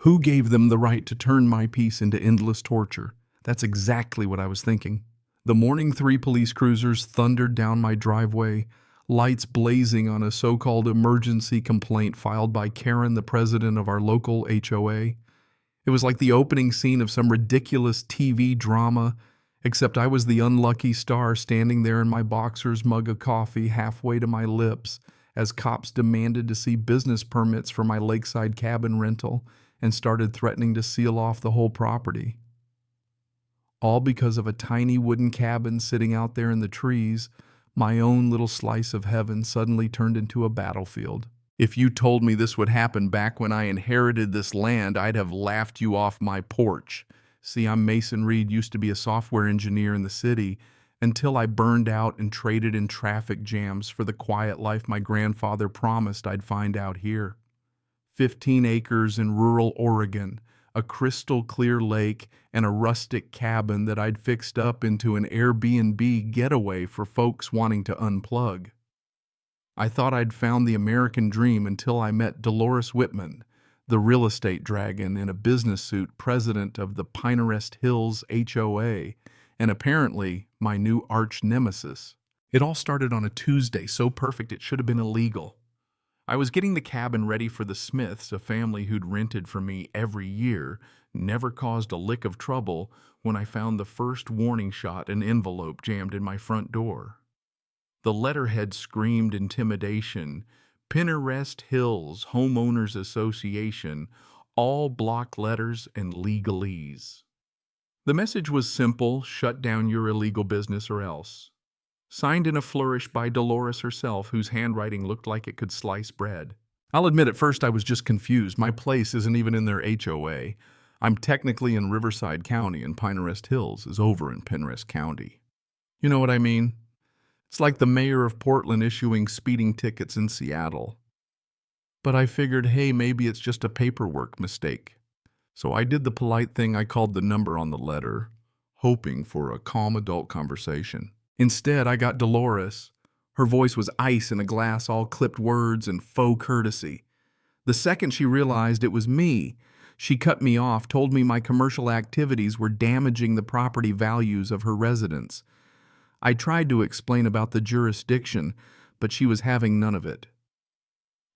Who gave them the right to turn my peace into endless torture? That's exactly what I was thinking. The morning 3 police cruisers thundered down my driveway, lights blazing on a so-called emergency complaint filed by Karen, the president of our local HOA. It was like the opening scene of some ridiculous TV drama, except I was the unlucky star standing there in my boxer's mug of coffee halfway to my lips as cops demanded to see business permits for my lakeside cabin rental and started threatening to seal off the whole property. All because of a tiny wooden cabin sitting out there in the trees. My own little slice of heaven suddenly turned into a battlefield. If you told me this would happen back when I inherited this land, I'd have laughed you off my porch. See, I'm Mason Reed, used to be a software engineer in the city, until I burned out and traded in traffic jams for the quiet life my grandfather promised I'd find out here. 15 acres in rural Oregon, a crystal clear lake, and a rustic cabin that I'd fixed up into an Airbnb getaway for folks wanting to unplug. I thought I'd found the American dream until I met Dolores Whitman, the real estate dragon in a business suit, president of the Pinehurst Hills HOA, and apparently my new arch nemesis. It all started on a Tuesday, so perfect it should have been illegal. I was getting the cabin ready for the Smiths, a family who'd rented from me every year, never caused a lick of trouble, when I found the first warning shot and envelope jammed in my front door. The letterhead screamed intimidation. Pinehurst Hills Homeowners Association, all block letters and legalese. The message was simple: shut down your illegal business or else. Signed in a flourish by Dolores herself, whose handwriting looked like it could slice bread. I'll admit at first I was just confused. My place isn't even in their HOA. I'm technically in Riverside County and Pinehurst Hills is over in Pinehurst County. You know what I mean? It's like the mayor of Portland issuing speeding tickets in Seattle. But I figured, hey, maybe it's just a paperwork mistake. So I did the polite thing. I called the number on the letter, hoping for a calm adult conversation. Instead, I got Dolores. Her voice was ice in a glass, all clipped words and faux courtesy. The second she realized it was me, she cut me off, told me my commercial activities were damaging the property values of her residents. I tried to explain about the jurisdiction, but she was having none of it.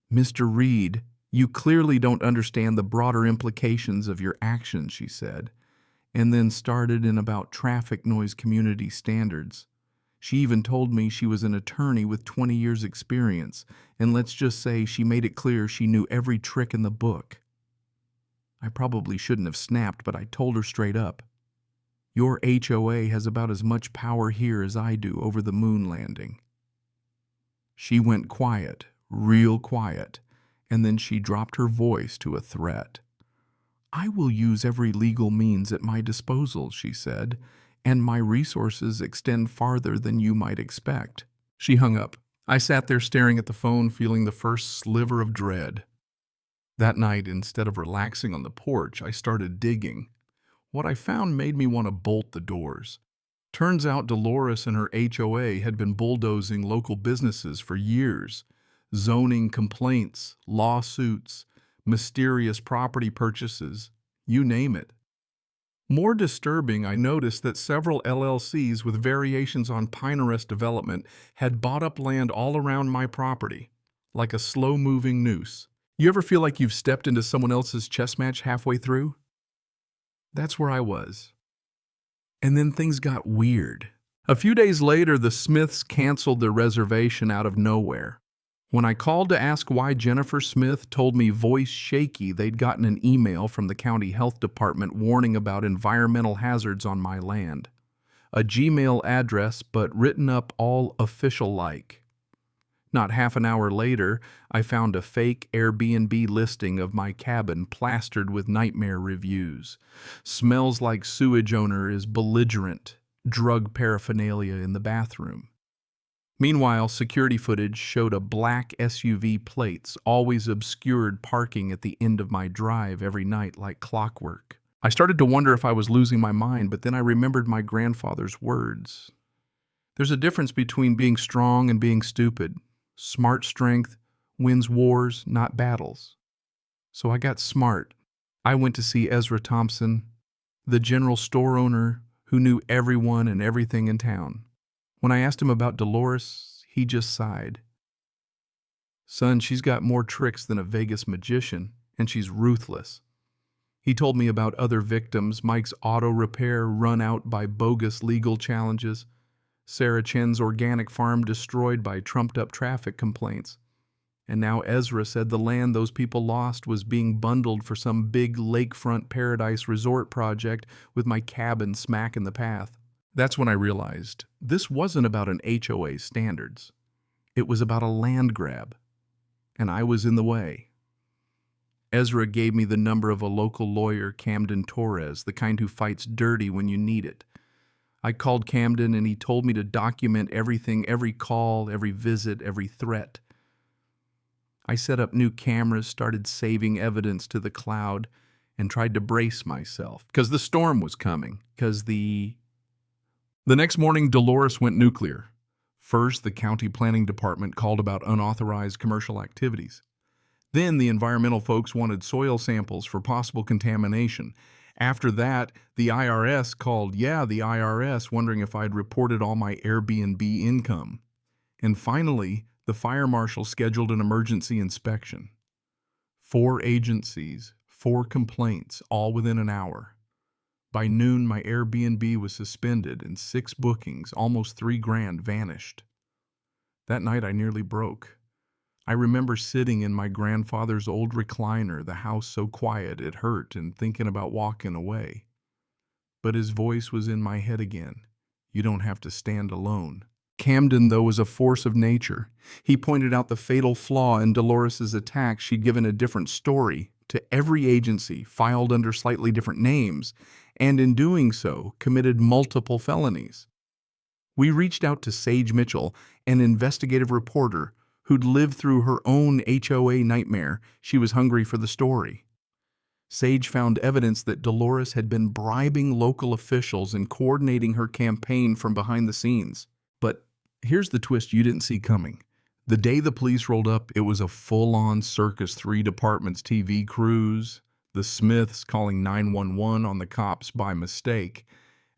"Mr. Reed, you clearly don't understand the broader implications of your actions," she said, and then started in about traffic noise community standards. She even told me she was an attorney with 20 years' experience, and let's just say she made it clear she knew every trick in the book. I probably shouldn't have snapped, but I told her straight up, "Your HOA has about as much power here as I do over the moon landing." She went quiet, real quiet, and then she dropped her voice to a threat. "I will use every legal means at my disposal," she said, "and my resources extend farther than you might expect." She hung up. I sat there staring at the phone, feeling the first sliver of dread. That night, instead of relaxing on the porch, I started digging. What I found made me want to bolt the doors. Turns out Dolores and her HOA had been bulldozing local businesses for years. Zoning complaints, lawsuits, mysterious property purchases, you name it. More disturbing, I noticed that several LLCs with variations on Pinehurst development had bought up land all around my property, like a slow-moving noose. You ever feel like you've stepped into someone else's chess match halfway through? That's where I was. And then things got weird. A few days later, the Smiths canceled their reservation out of nowhere. When I called to ask why, Jennifer Smith told me, voice shaky, they'd gotten an email from the county health department warning about environmental hazards on my land. A Gmail address, but written up all official-like. Not half an hour later, I found a fake Airbnb listing of my cabin plastered with nightmare reviews. Smells like sewage owner is belligerent. Drug paraphernalia in the bathroom. Meanwhile, security footage showed a black SUV plates, always obscured parking at the end of my drive every night like clockwork. I started to wonder if I was losing my mind, but then I remembered my grandfather's words. There's a difference between being strong and being stupid. Smart strength wins wars, not battles. So I got smart. I went to see Ezra Thompson, the general store owner who knew everyone and everything in town. When I asked him about Dolores, he just sighed. Son, she's got more tricks than a Vegas magician, and she's ruthless. He told me about other victims, Mike's auto repair run out by bogus legal challenges, Sarah Chen's organic farm destroyed by trumped-up traffic complaints. And now Ezra said the land those people lost was being bundled for some big lakefront paradise resort project with my cabin smack in the path. That's when I realized this wasn't about an HOA standards. It was about a land grab, and I was in the way. Ezra gave me the number of a local lawyer, Camden Torres, the kind who fights dirty when you need it. I called Camden and he told me to document everything, every call, every visit, every threat. I set up new cameras, started saving evidence to the cloud, and tried to brace myself, because the storm was coming, The next morning, Dolores went nuclear. First, the county planning department called about unauthorized commercial activities. Then the environmental folks wanted soil samples for possible contamination. After that, the IRS called, the IRS, wondering if I'd reported all my Airbnb income. And finally, the fire marshal scheduled an emergency inspection. 4 agencies, 4 complaints, all within an hour. By noon, my Airbnb was suspended and 6 bookings, almost $3,000, vanished. That night, I nearly broke. I remember sitting in my grandfather's old recliner, the house so quiet it hurt, and thinking about walking away. But his voice was in my head again. You don't have to stand alone. Camden, though, was a force of nature. He pointed out the fatal flaw in Dolores's attack. She'd given a different story to every agency, filed under slightly different names, and in doing so, committed multiple felonies. We reached out to Sage Mitchell, an investigative reporter who'd lived through her own HOA nightmare. She was hungry for the story. Sage found evidence that Dolores had been bribing local officials and coordinating her campaign from behind the scenes. But here's the twist you didn't see coming. The day the police rolled up, it was a full-on Circus 3 Department's TV crews, the Smiths calling 911 on the cops by mistake,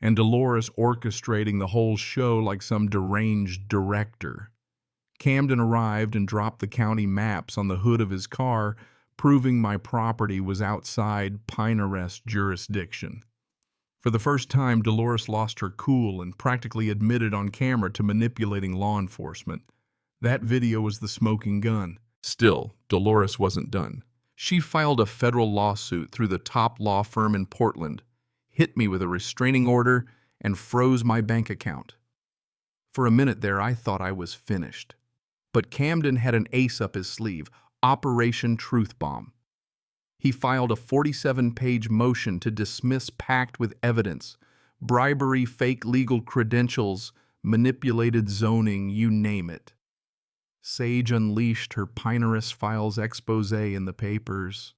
and Dolores orchestrating the whole show like some deranged director. Camden arrived and dropped the county maps on the hood of his car, proving my property was outside Pine Arrest jurisdiction. For the first time, Dolores lost her cool and practically admitted on camera to manipulating law enforcement. That video was the smoking gun. Still, Dolores wasn't done. She filed a federal lawsuit through the top law firm in Portland, hit me with a restraining order, and froze my bank account. For a minute there, I thought I was finished. But Camden had an ace up his sleeve, Operation Truth Bomb. He filed a 47-page motion to dismiss packed with evidence, bribery, fake legal credentials, manipulated zoning, you name it. Sage unleashed her Pinterest Files expose in the papers,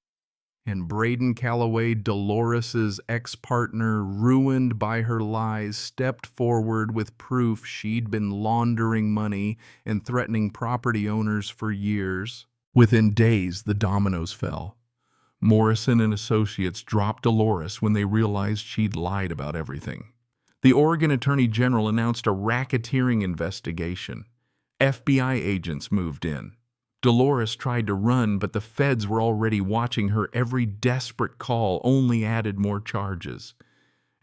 and Braden Calloway, Dolores's ex-partner, ruined by her lies, stepped forward with proof she'd been laundering money and threatening property owners for years. Within days, the dominoes fell. Morrison and Associates dropped Dolores when they realized she'd lied about everything. The Oregon Attorney General announced a racketeering investigation. FBI agents moved in. Dolores tried to run, but the feds were already watching her every desperate call, only added more charges.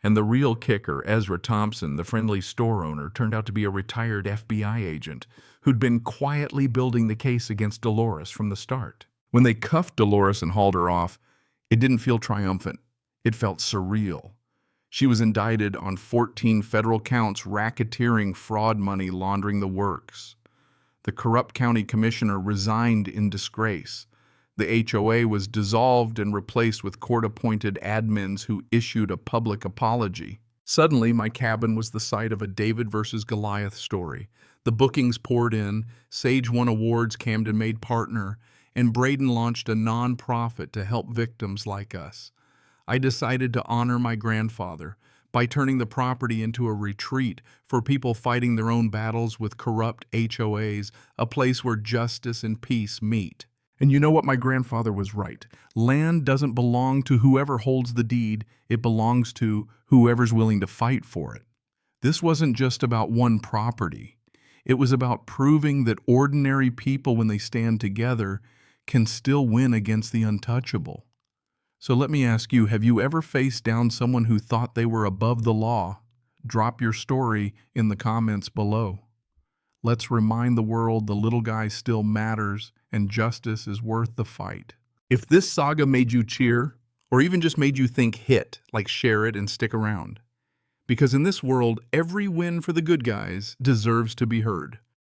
And the real kicker, Ezra Thompson, the friendly store owner, turned out to be a retired FBI agent who'd been quietly building the case against Dolores from the start. When they cuffed Dolores and hauled her off, it didn't feel triumphant. It felt surreal. She was indicted on 14 federal counts, racketeering, fraud money, laundering the works. The corrupt county commissioner resigned in disgrace. The HOA was dissolved and replaced with court-appointed admins who issued a public apology. Suddenly, my cabin was the site of a David versus Goliath story. The bookings poured in, Sage won awards, Camden made partner, and Braden launched a non-profit to help victims like us. I decided to honor my grandfather by turning the property into a retreat for people fighting their own battles with corrupt HOAs, a place where justice and peace meet. And you know what? My grandfather was right. Land doesn't belong to whoever holds the deed, it belongs to whoever's willing to fight for it. This wasn't just about one property. It was about proving that ordinary people, when they stand together, can still win against the untouchable. So let me ask you, have you ever faced down someone who thought they were above the law? Drop your story in the comments below. Let's remind the world the little guy still matters and justice is worth the fight. If this saga made you cheer, or even just made you think hit, like share it and stick around. Because in this world, every win for the good guys deserves to be heard.